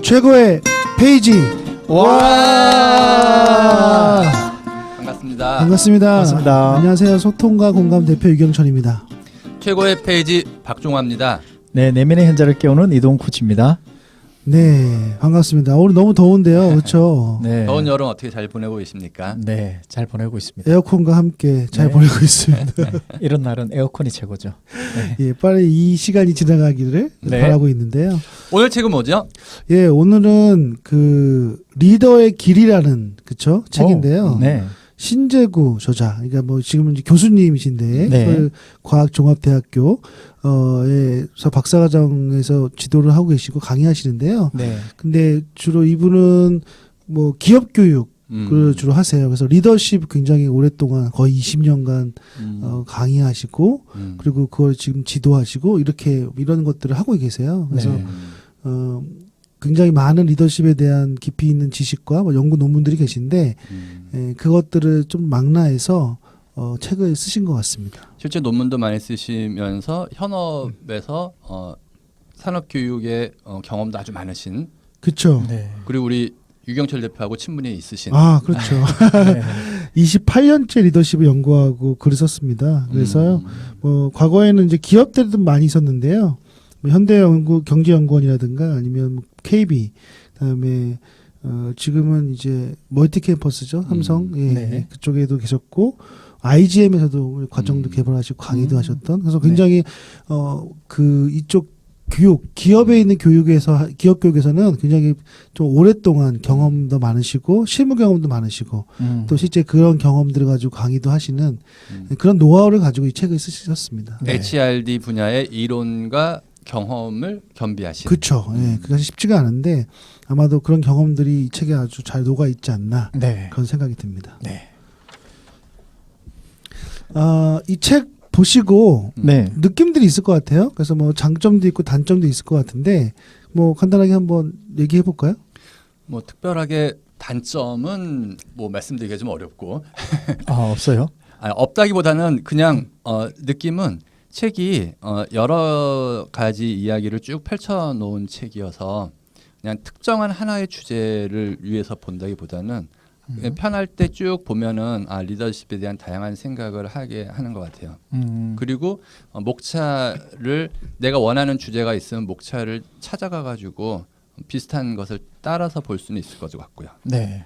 최고의 페이지. 와! 반갑습니다. 반갑습니다. 안녕하세요. 소통과 공감 대표 유경천입니다. 최고의 페이지 박종화입니다. 네, 내면의 현자를 깨우는 이동 코치입니다. 네, 반갑습니다. 오늘 너무 더운데요, 그렇죠? 네, 더운 여름 어떻게 잘 보내고 계십니까? 네, 잘 보내고 있습니다. 에어컨과 함께 잘 네. 보내고 있습니다. 이런 날은 에어컨이 최고죠. 네. 예, 빨리 이 시간이 지나가기를 네. 바라고 있는데요. 오늘 책은 뭐죠? 예, 오늘은 그 리더의 길이라는 그쵸 책인데요. 네, 신재구 저자, 그러니까 뭐 지금은 이제 교수님이신데 네. 서울과학종합대학교 에서 박사과정에서 지도를 하고 계시고 강의하시는데요. 네, 근데 주로 이분은 뭐 기업 교육을 주로 하세요. 그래서 리더십 굉장히 오랫동안 거의 20년간 강의하시고 그리고 그걸 지금 지도하시고 이렇게 이런 것들을 하고 계세요. 그래서 네. 굉장히 많은 리더십에 대한 깊이 있는 지식과 뭐 연구 논문들이 계신데 그것들을 좀 망라해서 책을 쓰신 것 같습니다. 실제 논문도 많이 쓰시면서 현업에서 산업교육의 경험도 아주 많으신, 그렇죠. 네. 그리고 우리 유경철 대표하고 친분이 있으신. 아, 그렇죠. 네. 28년째 리더십을 연구하고 글을 썼습니다. 그래서요, 뭐 과거에는 이제 기업들도 많이 있었는데요. 뭐 현대경제연구원이라든가 아니면 뭐 KB, 그다음에 지금은 이제 멀티캠퍼스죠, 삼성, 예, 네. 그쪽에도 계셨고. IGM에서도 과정도 개발하시고 강의도 하셨던, 그래서 굉장히 그 이쪽 기업에 있는 기업 교육에서는 굉장히 좀 오랫동안 경험도 많으시고 실무 경험도 많으시고 또 실제 그런 경험들을 가지고 강의도 하시는 그런 노하우를 가지고 이 책을 쓰셨습니다. 네. HRD 분야의 이론과 경험을 겸비하신. 그렇죠. 예, 그것이 쉽지가 않은데 아마도 그런 경험들이 이 책에 아주 잘 녹아 있지 않나 네. 그런 생각이 듭니다. 네. 이 책 보시고 네. 느낌들이 있을 것 같아요. 그래서 뭐 장점도 있고 단점도 있을 것 같은데 뭐 간단하게 한번 얘기해 볼까요? 뭐 특별하게 단점은 뭐 말씀드리기가 좀 어렵고 없어요? 없다기보다는 그냥 느낌은 책이 여러 가지 이야기를 쭉 펼쳐놓은 책이어서 그냥 특정한 하나의 주제를 위해서 본다기보다는 편할 때 쭉 보면은 리더십에 대한 다양한 생각을 하게 하는 것 같아요. 그리고 목차를 내가 원하는 주제가 있으면 목차를 찾아가 가지고 비슷한 것을 따라서 볼 수는 있을 것 같고요. 네.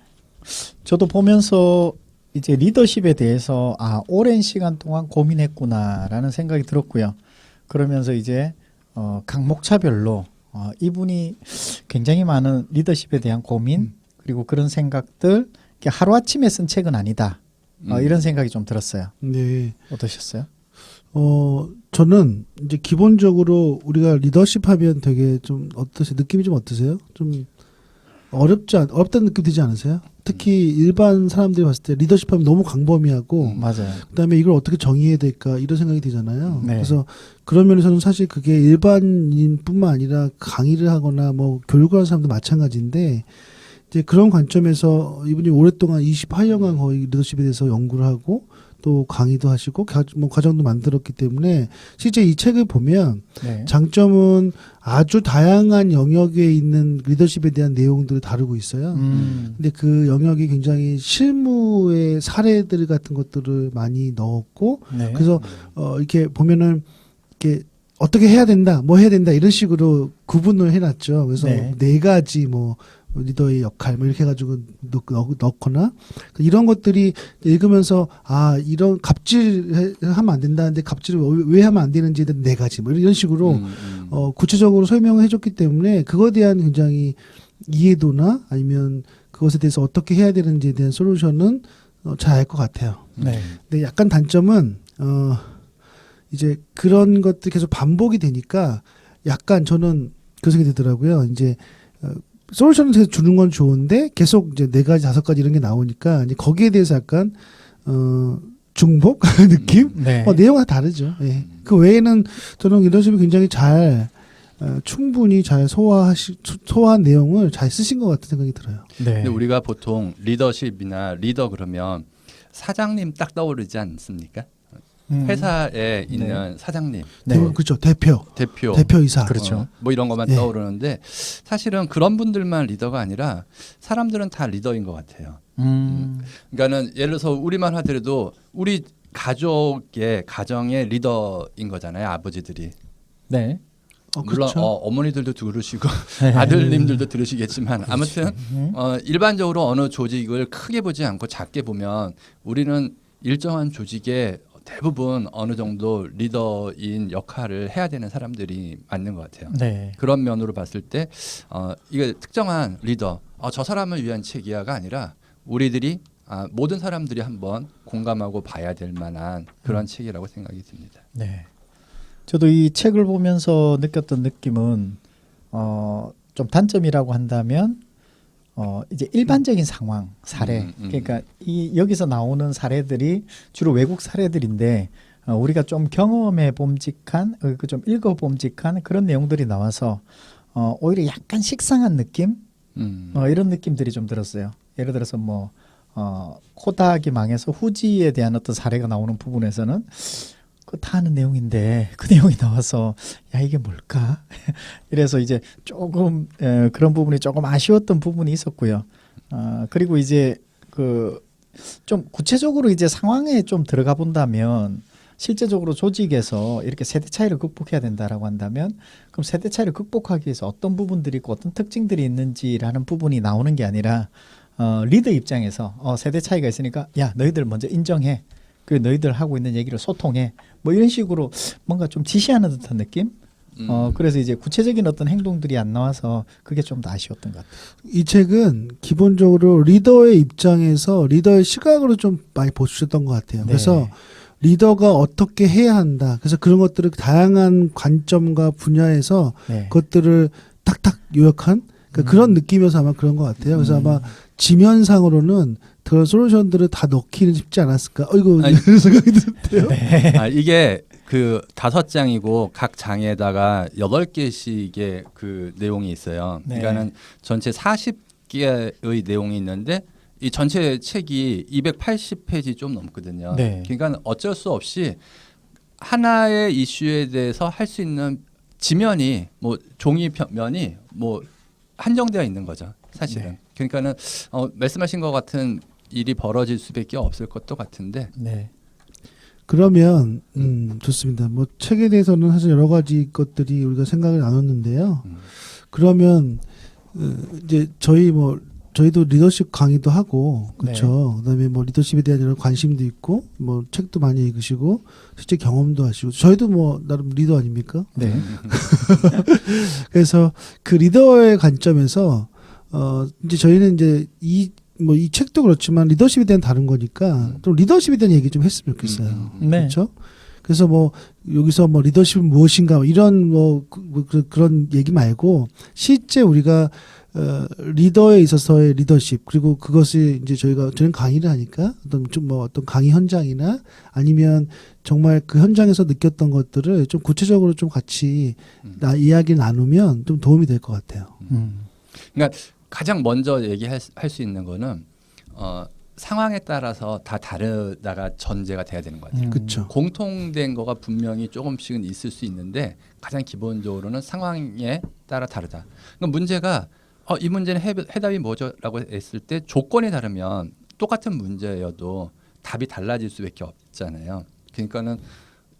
저도 보면서 이제 리더십에 대해서 오랜 시간 동안 고민했구나라는 생각이 들었고요. 그러면서 이제 각 목차별로 이분이 굉장히 많은 리더십에 대한 고민 그리고 그런 생각들 하루아침에 쓴 책은 아니다. 이런 생각이 좀 들었어요. 네. 어떠셨어요? 저는 이제 기본적으로 우리가 리더십 하면 되게 좀 어떠세요? 느낌이 좀 어떠세요? 좀 어렵다는 느낌 들지 않으세요? 특히 일반 사람들이 봤을 때 리더십 하면 너무 광범위하고 맞아요. 그다음에 이걸 어떻게 정의해야 될까 이런 생각이 들잖아요. 네. 그래서 그런 면에서는 사실 그게 일반인뿐만 아니라 강의를 하거나 뭐 교육을 하는 사람도 마찬가지인데 이제 그런 관점에서 이분이 오랫동안 28년간 거의 리더십에 대해서 연구를 하고 또 강의도 하시고 뭐 과정도 만들었기 때문에 실제 이 책을 보면 네. 장점은 아주 다양한 영역에 있는 리더십에 대한 내용들을 다루고 있어요. 근데 그 영역이 굉장히 실무의 사례들 같은 것들을 많이 넣었고 네. 그래서 이렇게 보면은 이렇게 어떻게 해야 된다, 뭐 해야 된다 이런 식으로 구분을 해놨죠. 그래서 네 가지 뭐 리더의 역할 뭐 이렇게 해가지고 넣거나 이런 것들이 읽으면서 이런 갑질하면 안 된다는데 갑질을 왜 하면 안 되는지에 대한 네 가지 뭐 이런 식으로 구체적으로 설명을 해줬기 때문에 그거에 대한 굉장히 이해도나 아니면 그것에 대해서 어떻게 해야 되는지에 대한 솔루션은 잘 알 것 같아요. 네. 근데 약간 단점은 이제 그런 것들이 계속 반복이 되니까 약간 저는 그 생각이 들더라고요. 이제 솔루션을 계속 주는 건 좋은데 계속 이제 4가지 5가지 이런 게 나오니까 이제 거기에 대해서 약간 중복 느낌? 네. 내용은 다 다르죠. 예. 그 외에는 저는 리더십이 굉장히 잘 충분히 잘 소화한 내용을 잘 쓰신 것 같은 생각이 들어요. 네. 근데 우리가 보통 리더십이나 리더 그러면 사장님 딱 떠오르지 않습니까? 회사에 있는 사장님, 네. 그렇죠. 대표, 대표이사. 그렇죠. 뭐 이런 것만 예. 떠오르는데 사실은 그런 분들만 리더가 아니라 사람들은 다 리더인 것 같아요. 그러니까는 예를 들어서 우리만 하더라도 우리 가정의 리더인 거잖아요. 아버지들이. 네. 물론 그렇죠. 어머니들도 들으시고 아들님들도 들으시겠지만 아무튼 일반적으로 어느 조직을 크게 보지 않고 작게 보면 우리는 일정한 조직에 대부분 어느 정도 리더인 역할을 해야 되는 사람들이 맞는 것 같아요. 네. 그런 면으로 봤을 때 이게 특정한 리더, 저 사람을 위한 책이야가 아니라 우리들이 모든 사람들이 한번 공감하고 봐야 될 만한 그런 책이라고 생각이 듭니다. 네. 저도 이 책을 보면서 느꼈던 느낌은 좀 단점이라고 한다면 이제 일반적인 상황 사례 그러니까 이 여기서 나오는 사례들이 주로 외국 사례들인데 우리가 좀 경험해 봄직한 좀 읽어 봄직한 그런 내용들이 나와서 오히려 약간 식상한 느낌 이런 느낌들이 좀 들었어요. 예를 들어서 뭐 코닥이 망해서 후지에 대한 어떤 사례가 나오는 부분에서는 다 아는 내용인데 그 내용이 나와서 야 이게 뭘까? 이래서 이제 조금 그런 부분이 조금 아쉬웠던 부분이 있었고요. 그리고 이제 그 좀 구체적으로 이제 상황에 좀 들어가 본다면 실제적으로 조직에서 이렇게 세대 차이를 극복해야 된다라고 한다면 그럼 세대 차이를 극복하기 위해서 어떤 부분들이 있고 어떤 특징들이 있는지라는 부분이 나오는 게 아니라 리더 입장에서 세대 차이가 있으니까 야 너희들 먼저 인정해. 그 너희들 하고 있는 얘기를 소통해. 뭐 이런 식으로 뭔가 좀 지시하는 듯한 느낌? 그래서 이제 구체적인 어떤 행동들이 안 나와서 그게 좀 더 아쉬웠던 것 같아요. 이 책은 기본적으로 리더의 입장에서 리더의 시각으로 좀 많이 보셨던 것 같아요. 네. 그래서 리더가 어떻게 해야 한다. 그래서 그런 것들을 다양한 관점과 분야에서 네. 그것들을 탁탁 요약한 그런 느낌이어서 아마 그런 것 같아요. 그래서 아마 지면상으로는 그런 솔루션들을 다 넣기는 쉽지 않았을까. 이런 생각이 드는데요. 네. 이게 그 5장이고 각 장에다가 8개씩의 그 내용이 있어요. 네. 그러니까는 전체 40개의 내용이 있는데 이 전체 책이 280페이지 좀 넘거든요. 네. 그러니까 어쩔 수 없이 하나의 이슈에 대해서 할 수 있는 지면이 뭐 종이 면이 뭐 한정되어 있는 거죠. 사실은. 네. 그러니까는 말씀하신 것 같은 일이 벌어질 수밖에 없을 것도 같은데. 네. 그러면 좋습니다. 뭐 책에 대해서는 사실 여러 가지 것들이 우리가 생각을 나눴는데요. 그러면 이제 저희도 리더십 강의도 하고 그렇죠. 그다음에 뭐 리더십에 대한 여러 관심도 있고 뭐 책도 많이 읽으시고 실제 경험도 하시고 저희도 뭐 나름 리더 아닙니까? 네. 그래서 그 리더의 관점에서 이제 저희는 이제 이 책도 그렇지만 리더십에 대한 다른 거니까 좀 리더십에 대한 얘기 좀 했으면 좋겠어요. 네. 그렇죠? 그래서 뭐 여기서 뭐 리더십은 무엇인가 뭐 이런 그런 얘기 말고 실제 우리가 리더에 있어서의 리더십 그리고 그것이 이제 저는 강의를 하니까 어떤 강의 현장이나 아니면 정말 그 현장에서 느꼈던 것들을 좀 구체적으로 좀 같이 이야기 나누면 좀 도움이 될 것 같아요. 그러니까 가장 먼저 얘기할 수 있는 거는 상황에 따라서 다 다르다가 전제가 돼야 되는 것 같아요. 그렇죠. 공통된 거가 분명히 조금씩은 있을 수 있는데 가장 기본적으로는 상황에 따라 다르다. 그러니까 문제가 이 문제는 해답이 뭐죠?라고 했을 때 조건이 다르면 똑같은 문제여도 답이 달라질 수밖에 없잖아요. 그러니까는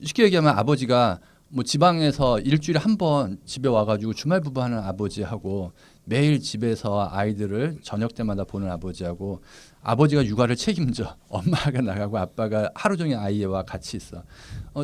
쉽게 얘기하면 아버지가 뭐 지방에서 일주일에 한 번 집에 와가지고 주말 부부하는 아버지하고 매일 집에서 아이들을 저녁 때마다 보는 아버지하고 아버지가 육아를 책임져 엄마가 나가고 아빠가 하루 종일 아이와 같이 있어.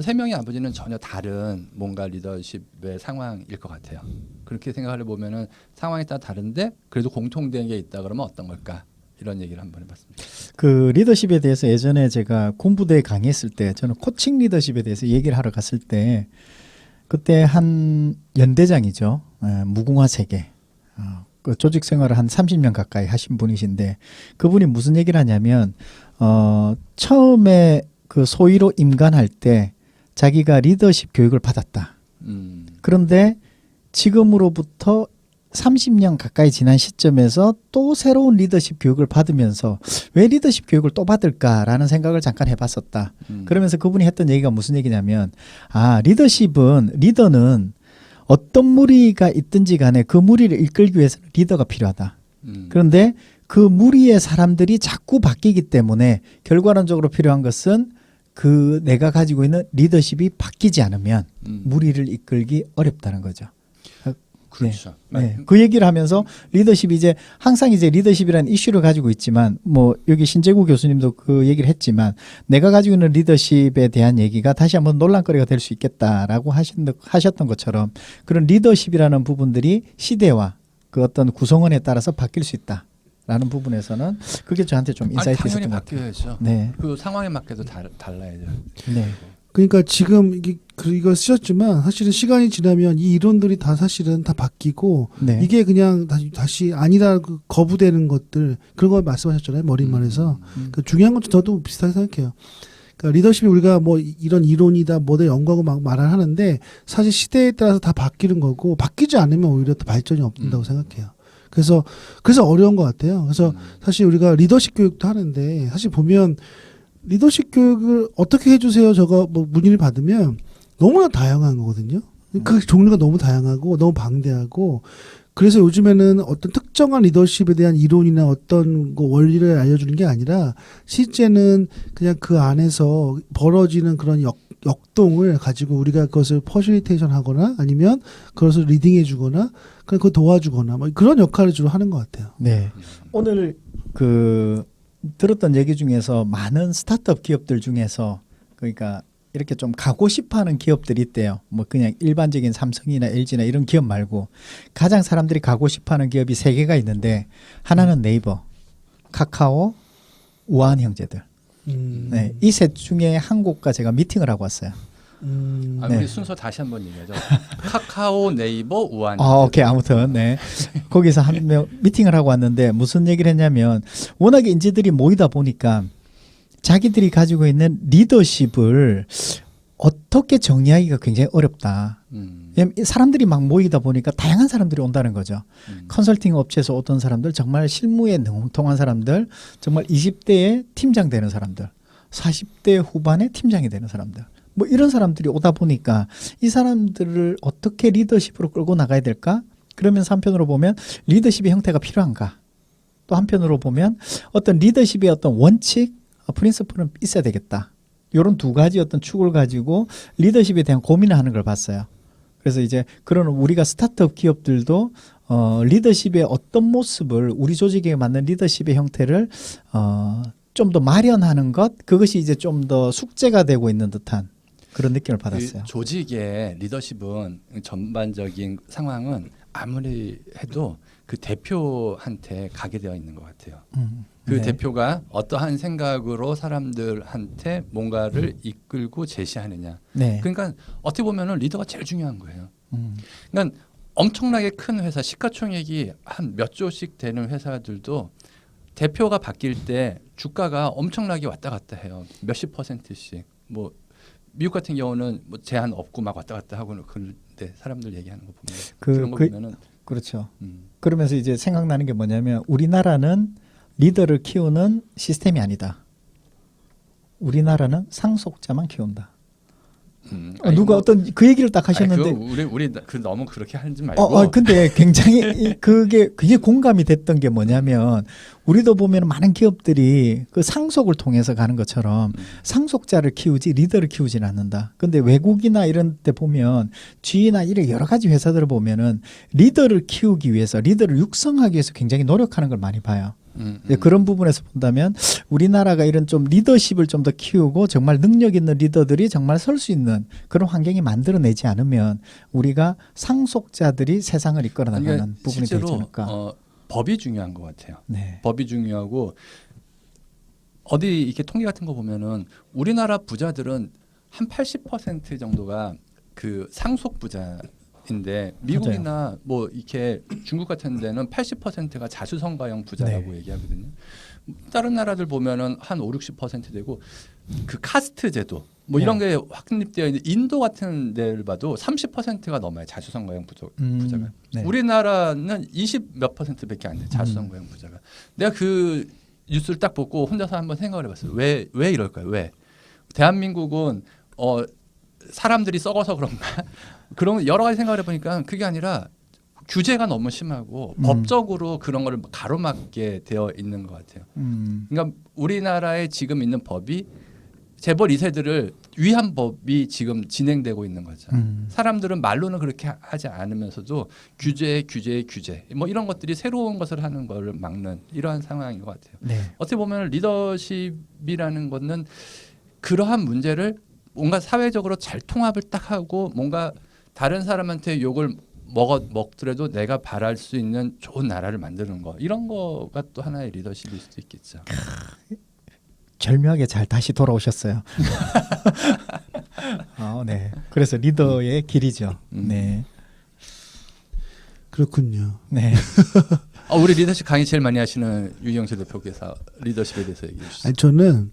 세 명의 아버지는 전혀 다른 뭔가 리더십의 상황일 것 같아요. 그렇게 생각을 해보면은 상황에 따라 다른데 그래도 공통된 게 있다 그러면 어떤 걸까? 이런 얘기를 한번 해봤습니다. 그 리더십에 대해서 예전에 제가 군부대에 강의했을 때 저는 코칭 리더십에 대해서 얘기를 하러 갔을 때 그때 한 연대장이죠. 무궁화 세계. 그 조직 생활을 한 30년 가까이 하신 분이신데 그분이 무슨 얘기를 하냐면 처음에 그 소위로 임관할 때 자기가 리더십 교육을 받았다. 그런데 지금으로부터 30년 가까이 지난 시점에서 또 새로운 리더십 교육을 받으면서 왜 리더십 교육을 또 받을까라는 생각을 잠깐 해봤었다. 그러면서 그분이 했던 얘기가 무슨 얘기냐면 리더는 어떤 무리가 있든지 간에 그 무리를 이끌기 위해서는 리더가 필요하다. 그런데 그 무리의 사람들이 자꾸 바뀌기 때문에 결과론적으로 필요한 것은 그 내가 가지고 있는 리더십이 바뀌지 않으면 무리를 이끌기 어렵다는 거죠. 그렇죠. 네. 그 얘기를 하면서 리더십이 이제 항상 이제 리더십이라는 이슈를 가지고 있지만 뭐 여기 신재구 교수님도 그 얘기를 했지만 내가 가지고 있는 리더십에 대한 얘기가 다시 한번 논란거리가 될 수 있겠다라고 하셨던 것처럼 그런 리더십이라는 부분들이 시대와 그 어떤 구성원에 따라서 바뀔 수 있다라는 부분에서는 그게 저한테 좀 인사이트 당연히 있었던 것 같아요. 바뀌어야죠. 네. 그 상황에 맞게도 달라야죠. 네. 그러니까 지금 이거 쓰셨지만 사실은 시간이 지나면 이 이론들이 다 사실은 다 바뀌고 네. 이게 그냥 다시 아니다 거부되는 것들 그런 걸 말씀하셨잖아요. 머릿말에서 그 중요한 것도 저도 비슷하게 생각해요. 그러니까 리더십이 우리가 뭐 이런 이론이다 뭐다 연구하고 막 말을 하는데 사실 시대에 따라서 다 바뀌는 거고 바뀌지 않으면 오히려 더 발전이 없는다고 생각해요. 그래서 어려운 것 같아요. 그래서 사실 우리가 리더십 교육도 하는데 사실 보면 리더십 교육을 어떻게 해주세요? 저거 뭐 문의를 받으면 너무나 다양한 거거든요. 그 종류가 너무 다양하고 너무 방대하고 그래서 요즘에는 어떤 특정한 리더십에 대한 이론이나 어떤 거 원리를 알려주는 게 아니라 실제는 그냥 그 안에서 벌어지는 그런 역동을 가지고 우리가 그것을 퍼실리테이션 하거나 아니면 그것을 리딩해 주거나 그걸 도와주거나 뭐 그런 역할을 주로 하는 것 같아요. 네. 오늘 그 들었던 얘기 중에서 많은 스타트업 기업들 중에서 그러니까 이렇게 좀 가고 싶어하는 기업들이 있대요. 뭐 그냥 일반적인 삼성이나 LG나 이런 기업 말고 가장 사람들이 가고 싶어하는 기업이 3개가 있는데 하나는 네이버, 카카오, 우아한 형제들. 네, 이 셋 중에 한 곳과 제가 미팅을 하고 왔어요. 우리 네. 순서 다시 한번 얘기하죠. 카카오, 네이버, 우한. 오케이. 아무튼 네. 거기서 한 명 미팅을 하고 왔는데 무슨 얘기를 했냐면 워낙에 인재들이 모이다 보니까 자기들이 가지고 있는 리더십을 어떻게 정리하기가 굉장히 어렵다. 왜냐면 사람들이 막 모이다 보니까 다양한 사람들이 온다는 거죠. 컨설팅 업체에서 오던 사람들, 정말 실무에 능통한 사람들, 정말 20대에 팀장 되는 사람들, 40대 후반에 팀장이 되는 사람들. 뭐 이런 사람들이 오다 보니까 이 사람들을 어떻게 리더십으로 끌고 나가야 될까? 그러면서 한편으로 보면 리더십의 형태가 필요한가? 또 한편으로 보면 어떤 리더십의 어떤 원칙, 프린시플은 있어야 되겠다. 이런 두 가지 어떤 축을 가지고 리더십에 대한 고민을 하는 걸 봤어요. 그래서 이제 그런 우리가 스타트업 기업들도 리더십의 어떤 모습을 우리 조직에 맞는 리더십의 형태를 좀 더 마련하는 것, 그것이 이제 좀 더 숙제가 되고 있는 듯한 그런 느낌을 받았어요. 그 조직의 리더십은 전반적인 상황은 아무리 해도 그 대표한테 가게 되어 있는 것 같아요. 그 네. 대표가 어떠한 생각으로 사람들한테 뭔가를 이끌고 제시하느냐. 네. 그러니까 어떻게 보면은 리더가 제일 중요한 거예요. 그러니까 엄청나게 큰 회사, 시가총액이 한 몇 조씩 되는 회사들도 대표가 바뀔 때 주가가 엄청나게 왔다 갔다 해요. 몇십 %씩. 뭐 미국 같은 경우는 뭐 제한 없고 막 왔다 갔다 하고는 그런데 사람들 얘기하는 거 보면 그런 거 보면은 그렇죠. 그러면서 이제 생각나는 게 뭐냐면 우리나라는 리더를 키우는 시스템이 아니다. 우리나라는 상속자만 키운다. 누가 어떤 그 얘기를 딱 하셨는데 우리 그 너무 그렇게 하지 말고. 근데 굉장히 그게 공감이 됐던 게 뭐냐면 우리도 보면 많은 기업들이 그 상속을 통해서 가는 것처럼 상속자를 키우지 리더를 키우지는 않는다. 근데 외국이나 이런 데 보면 G나 이런 여러 가지 회사들을 보면은 리더를 키우기 위해서 리더를 육성하기 위해서 굉장히 노력하는 걸 많이 봐요. 그런 부분에서 본다면 우리나라가 이런 좀 리더십을 좀 더 키우고 정말 능력 있는 리더들이 정말 설 수 있는 그런 환경이 만들어내지 않으면 우리가 상속자들이 세상을 이끌어 나가는 그러니까 부분이 되지 실제로 않을까. 법이 중요한 것 같아요. 네. 법이 중요하고 어디 이렇게 통계 같은 거 보면은 우리나라 부자들은 한 80% 정도가 그 상속 부자인데 미국이나 뭐 이렇게 중국 같은 데는 80%가 자수성가형 부자라고 네. 얘기하거든요. 다른 나라들 보면은 한 5, 60% 되고 그 카스트 제도 뭐 이런 게 확립되어 있는 인도 같은 데를 봐도 30%가 넘어요. 자수성 고용 부자가. 네. 우리나라는 20 몇 %밖에 안 돼. 자수성 고용 부자가. 내가 그 뉴스를 딱 보고 혼자서 한번 생각을 해봤어요. 왜 이럴까요? 왜? 대한민국은 사람들이 썩어서 그런가? 그런 여러 가지 생각을 해보니까 그게 아니라 규제가 너무 심하고 법적으로 그런 걸 가로막게 되어 있는 것 같아요. 그러니까 우리나라에 지금 있는 법이 재벌 2세들을 위한 법이 지금 진행되고 있는 거죠. 사람들은 말로는 그렇게 하지 않으면서도 규제 뭐 이런 것들이 새로운 것을 하는 걸 막는 이러한 상황인 것 같아요. 네. 어떻게 보면 리더십이라는 것은 그러한 문제를 뭔가 사회적으로 잘 통합을 딱 하고 뭔가 다른 사람한테 욕을 먹더라도 내가 바랄 수 있는 좋은 나라를 만드는 거 이런 거가 또 하나의 리더십일 수도 있겠죠. 절묘하게 잘 다시 돌아오셨어요. 네. 그래서 리더의 길이죠. 네. 그렇군요. 네. 우리 리더십 강의 제일 많이 하시는 유경수 대표께서 리더십에 대해서 얘기해 주시죠. 아니 저는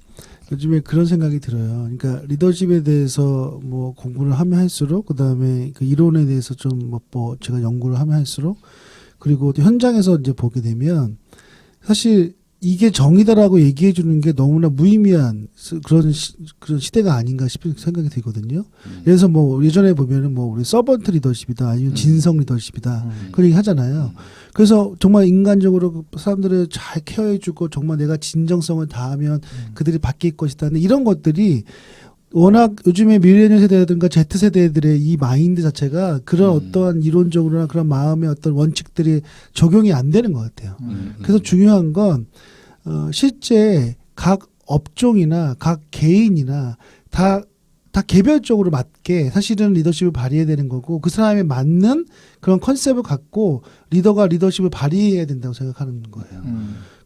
요즘에 그런 생각이 들어요. 그러니까 리더십에 대해서 뭐 공부를 하면 할수록 그다음에 그 이론에 대해서 좀 뭐 제가 연구를 하면 할수록 그리고 또 현장에서 이제 보게 되면 사실 이게 정의다라고 얘기해 주는 게 너무나 무의미한 그런 시대가 아닌가 싶은 생각이 들거든요. 그래서 뭐 예전에 보면은 뭐 우리 서번트 리더십이다 아니면 진성 리더십이다 그런 얘기 하잖아요. 그래서 정말 인간적으로 사람들을 잘 케어해 주고 정말 내가 진정성을 다하면 그들이 바뀔 것이다. 근데 이런 것들이 워낙 요즘에 밀레니얼 세대라든가 Z세대들의 이 마인드 자체가 그런 어떠한 이론적으로나 그런 마음의 어떤 원칙들이 적용이 안 되는 것 같아요. 그래서 중요한 건 실제 각 업종이나 각 개인이나 다 개별적으로 맞게 사실은 리더십을 발휘해야 되는 거고 그 사람에 맞는 그런 컨셉을 갖고 리더가 리더십을 발휘해야 된다고 생각하는 거예요.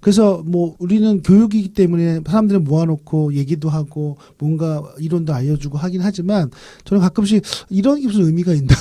그래서 뭐 우리는 교육이기 때문에 사람들을 모아놓고 얘기도 하고 뭔가 이론도 알려주고 하긴 하지만 저는 가끔씩 이런 게 무슨 의미가 있나.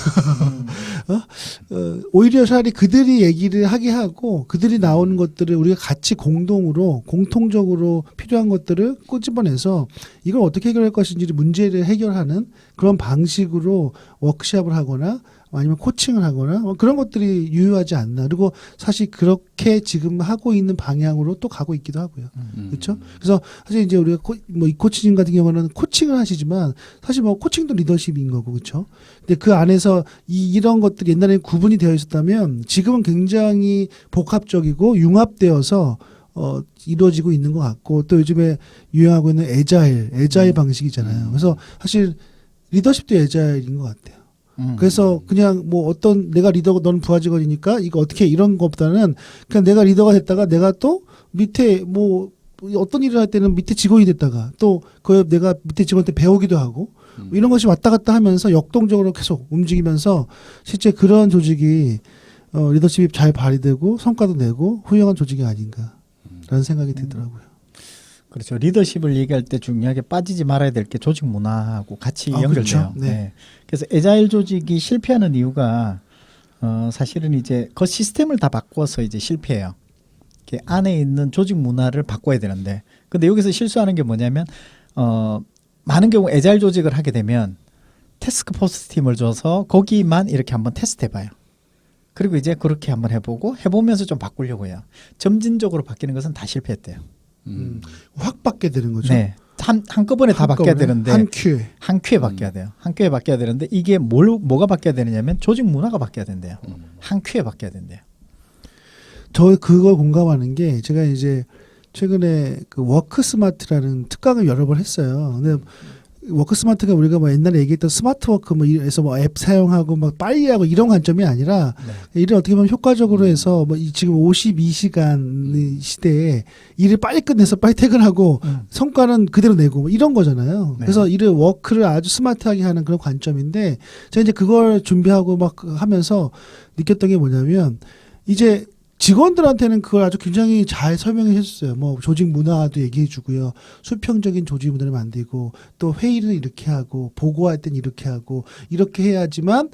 오히려 차라리 그들이 얘기를 하게 하고 그들이 나오는 것들을 우리가 같이 공통적으로 필요한 것들을 꼬집어내서 이걸 어떻게 해결할 것인지 문제를 해결하는 그런 방식으로 워크숍을 하거나 아니면 코칭을 하거나 그런 것들이 유효하지 않나. 그리고 사실 그렇게 지금 하고 있는 방향으로 또 가고 있기도 하고요. 그렇죠? 그래서 사실 이제 우리가 이 코치님 같은 경우는 코칭을 하시지만 사실 뭐 코칭도 리더십인 거고 그렇죠? 근데 그 안에서 이런 것들이 옛날에 구분이 되어 있었다면 지금은 굉장히 복합적이고 융합되어서 이루어지고 있는 것 같고 또 요즘에 유행하고 있는 애자일 방식이잖아요. 그래서 사실 리더십도 애자일인 것 같아요. 그래서 그냥 뭐 어떤 내가 리더고 너는 부하 직원이니까 이거 어떻게 이런 것보다는 그냥 내가 리더가 됐다가 내가 또 밑에 뭐 어떤 일을 할 때는 밑에 직원이 됐다가 또 그 내가 밑에 직원한테 배우기도 하고 이런 것이 왔다 갔다 하면서 역동적으로 계속 움직이면서 실제 그런 조직이 리더십이 잘 발휘되고 성과도 내고 훌륭한 조직이 아닌가라는 생각이 들더라고요. 그렇죠. 리더십을 얘기할 때 중요하게 빠지지 말아야 될 게 조직 문화하고 같이 연결돼요. 그렇죠. 네. 네. 그래서 애자일 조직이 실패하는 이유가 사실은 이제 그 시스템을 다 바꿔서 이제 실패해요. 이렇게 안에 있는 조직 문화를 바꿔야 되는데, 근데 여기서 실수하는 게 뭐냐면 많은 경우 애자일 조직을 하게 되면 태스크포스 팀을 줘서 거기만 이렇게 한번 테스트해봐요. 그리고 이제 그렇게 한번 해보면서 좀 바꾸려고 해요. 점진적으로 바뀌는 것은 다 실패했대요. 확 바뀌게 되는 거죠. 네. 한꺼번에 다 바뀌어야 되는데 한 큐에 바뀌어야 돼요. 한 큐에 바뀌어야 되는데 이게 뭐가 바뀌어야 되느냐면 조직 문화가 바뀌어야 된대요. 한 큐에 바뀌어야 된대요. 저 그걸 공감하는 게 제가 이제 최근에 그 워크 스마트라는 특강을 여러 번 했어요. 근데 워크 스마트가 우리가 뭐 옛날에 얘기했던 스마트 워크 뭐 이래서 뭐 앱 사용하고 막 빨리 하고 이런 관점이 아니라 일을 어떻게 보면 효과적으로 해서 뭐 지금 52시간 시대에 일을 빨리 끝내서 빨리 퇴근하고 성과는 그대로 내고 뭐 이런 거잖아요. 네. 그래서 일을 워크를 아주 스마트하게 하는 그런 관점인데 제가 이제 그걸 준비하고 막 하면서 느꼈던 게 뭐냐면 이제 직원들한테는 그걸 아주 굉장히 잘 설명해 줬어요. 뭐 조직 문화도 얘기해 주고요. 수평적인 조직 문화를 만들고 또 회의를 이렇게 하고 보고할 땐 이렇게 하고 이렇게 해야지만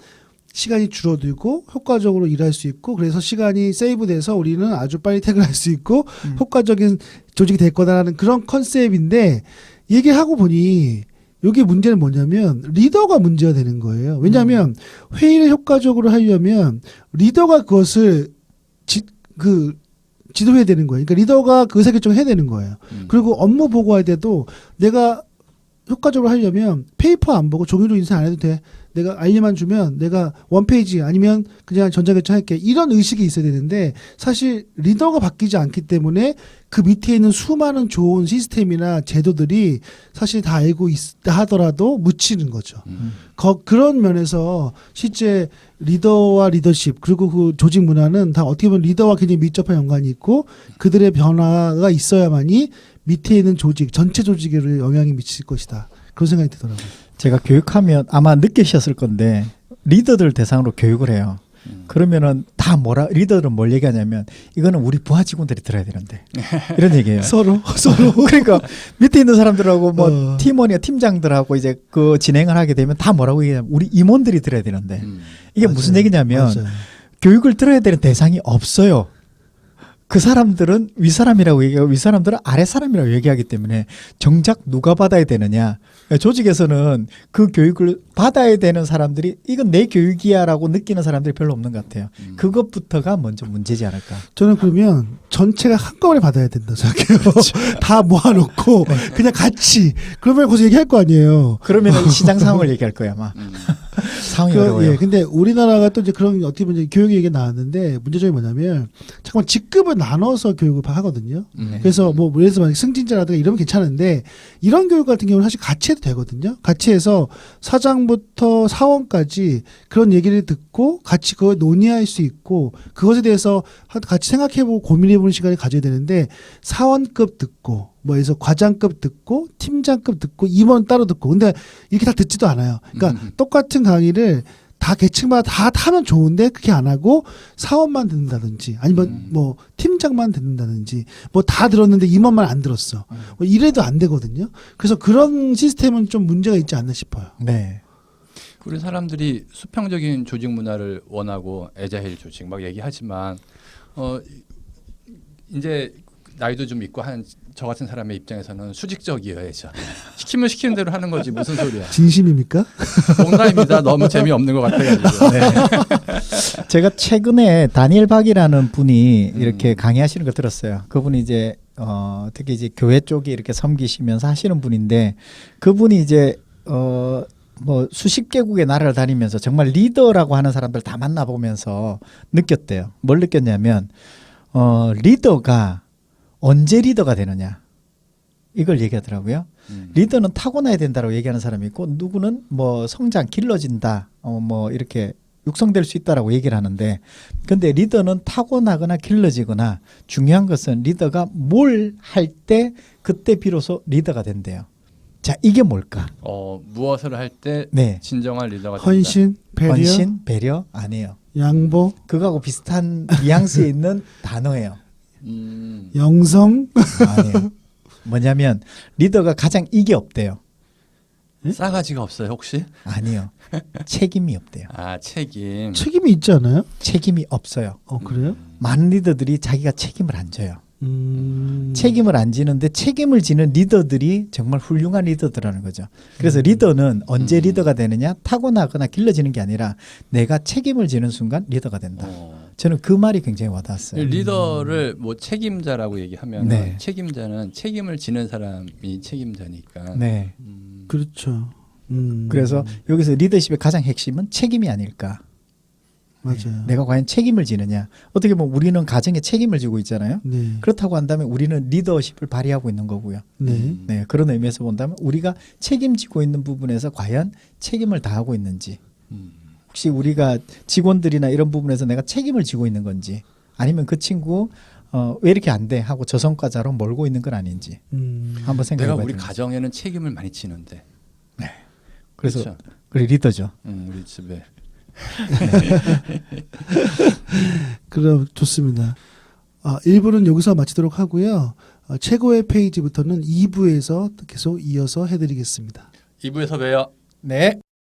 시간이 줄어들고 효과적으로 일할 수 있고 그래서 시간이 세이브돼서 우리는 아주 빨리 퇴근할 수 있고 효과적인 조직이 될 거다라는 그런 컨셉인데 얘기하고 보니 여기 문제는 뭐냐면 리더가 문제가 되는 거예요. 왜냐하면 회의를 효과적으로 하려면 리더가 그것을 지도해야 되는 거예요. 그러니까 리더가 그 의사결정을 해야 되는 거예요. 그리고 업무 보고할 때도 내가 효과적으로 하려면 페이퍼 안 보고 종이로 인쇄 안 해도 돼. 내가 알림만 주면 내가 원페이지 아니면 그냥 전자결정할게. 이런 의식이 있어야 되는데 사실 리더가 바뀌지 않기 때문에 그 밑에 있는 수많은 좋은 시스템이나 제도들이 사실 다 알고 있다 하더라도 묻히는 거죠. 그런 면에서 실제 리더와 리더십 그리고 그 조직 문화는 다 어떻게 보면 리더와 굉장히 밀접한 연관이 있고 그들의 변화가 있어야만이 밑에 있는 조직 전체 조직에 영향이 미칠 것이다. 그런 생각이 들더라고요. 제가 교육하면 아마 느끼셨을 건데 리더들 대상으로 교육을 해요. 그러면은 다 리더들은 뭘 얘기하냐면 이거는 우리 부하 직원들이 들어야 되는데 이런 얘기예요. 서로 그러니까 밑에 있는 사람들하고 뭐 팀원이나 팀장들하고 이제 그 진행을 하게 되면 다 뭐라고 얘기하냐면 우리 임원들이 들어야 되는데 이게 맞아요. 무슨 얘기냐면 맞아요. 교육을 들어야 되는 대상이 없어요. 그 사람들은 윗사람이라고 얘기하고 윗사람들은 아랫사람이라고 얘기하기 때문에 정작 누가 받아야 되느냐. 조직에서는 그 교육을 받아야 되는 사람들이 이건 내 교육이야라고 느끼는 사람들이 별로 없는 것 같아요. 그것부터가 먼저 문제지 않을까. 저는 그러면 전체가 한꺼번에 받아야 된다 생각해요. 다 모아놓고 그냥 같이 그러면 거기서 얘기할 거 아니에요. 그러면 시장 상황을 얘기할 거야 아마. 상황이 어려워요. 예, 근데 우리나라가 또 이제 그런 어떻게 보면 교육 얘기가 나왔는데 문제점이 뭐냐면 잠깐만 직급을 나눠서 교육을 하거든요. 그래서 뭐 예를 들어서 승진자라든가 이러면 괜찮은데 이런 교육 같은 경우는 사실 같이 해도 되거든요. 같이 해서 사장부터 사원까지 그런 얘기를 듣고 같이 그걸 논의할 수 있고 그것에 대해서 같이 생각해보고 고민해보는 시간을 가져야 되는데 사원급 듣고 뭐에서 과장급 듣고 팀장급 듣고 임원 따로 듣고 근데 이렇게 다 듣지도 않아요. 그러니까 똑같은 강의를 다 계층마다 다 타면 좋은데 그렇게 안 하고 사원만 듣는다든지 아니면 뭐 팀장만 듣는다든지 뭐 다 들었는데 임원만 안 들었어. 뭐 이래도 안 되거든요. 그래서 그런 시스템은 좀 문제가 있지 않나 싶어요. 네. 우리 사람들이 수평적인 조직 문화를 원하고 애자일 조직 막 얘기하지만 이제 나이도 좀 있고 한 저 같은 사람의 입장에서는 수직적이어야죠. 시키면 시키는 대로 하는 거지 무슨 소리야. 진심입니까? 농담입니다. 너무 재미없는 것 같아가지고. 네. 제가 최근에 다니엘 박이라는 분이 이렇게 강의하시는 거 들었어요. 그분이 이제 특히 이제 교회 쪽에 이렇게 섬기시면서 하시는 분인데 그분이 이제 뭐 수십 개국의 나라를 다니면서 정말 리더라고 하는 사람들 다 만나보면서 느꼈대요. 뭘 느꼈냐면 리더가 언제 리더가 되느냐 이걸 얘기하더라고요. 리더는 타고나야 된다고 얘기하는 사람이 있고 누구는 뭐 성장 길러진다 뭐 이렇게 육성될 수 있다라고 얘기를 하는데 근데 리더는 타고나거나 길러지거나 중요한 것은 리더가 뭘 할 때 그때 비로소 리더가 된대요. 자 이게 뭘까? 무엇을 할 때 네. 진정한 리더가 된다. 헌신, 배려, 헌신, 배려 아니에요. 양보, 그거하고 비슷한 뉘앙스에 있는 단어예요. 영성, 아니에요. 뭐냐면 리더가 가장 이게 없대요. 싸가지가 없어요 혹시? 아니요. 책임이 없대요. 아 책임. 책임이 있지 않아요? 책임이 없어요. 그래요? 많은 리더들이 자기가 책임을 안 져요. 책임을 안 지는데 책임을 지는 리더들이 정말 훌륭한 리더들라는 거죠. 그래서 리더는 언제 리더가 되느냐 타고나거나 길러지는 게 아니라 내가 책임을 지는 순간 리더가 된다. 저는 그 말이 굉장히 와닿았어요. 리더를 뭐 책임자라고 얘기하면 네. 책임자는 책임을 지는 사람이 책임자니까. 네. 그렇죠. 그래서 여기서 리더십의 가장 핵심은 책임이 아닐까. 맞아요. 내가 과연 책임을 지느냐. 어떻게 보면 우리는 가정에 책임을 지고 있잖아요. 네. 그렇다고 한다면 우리는 리더십을 발휘하고 있는 거고요. 네. 네, 그런 의미에서 본다면 우리가 책임지고 있는 부분에서 과연 책임을 다하고 있는지 혹시 우리가 직원들이나 이런 부분에서 내가 책임을 지고 있는 건지 아니면 그 친구 왜 이렇게 안 돼 하고 저성과자로 몰고 있는 건 아닌지 한번 생각해 내가 봐야 우리 됩니다. 가정에는 책임을 많이 지는데. 네. 그래서 그렇죠? 그래 리더죠. 우리 집에. 그럼 좋습니다. 1부는 여기서 마치도록 하고요. 최고의 페이지부터는 2부에서 계속 이어서 해드리겠습니다. 2부에서 봬요. 네.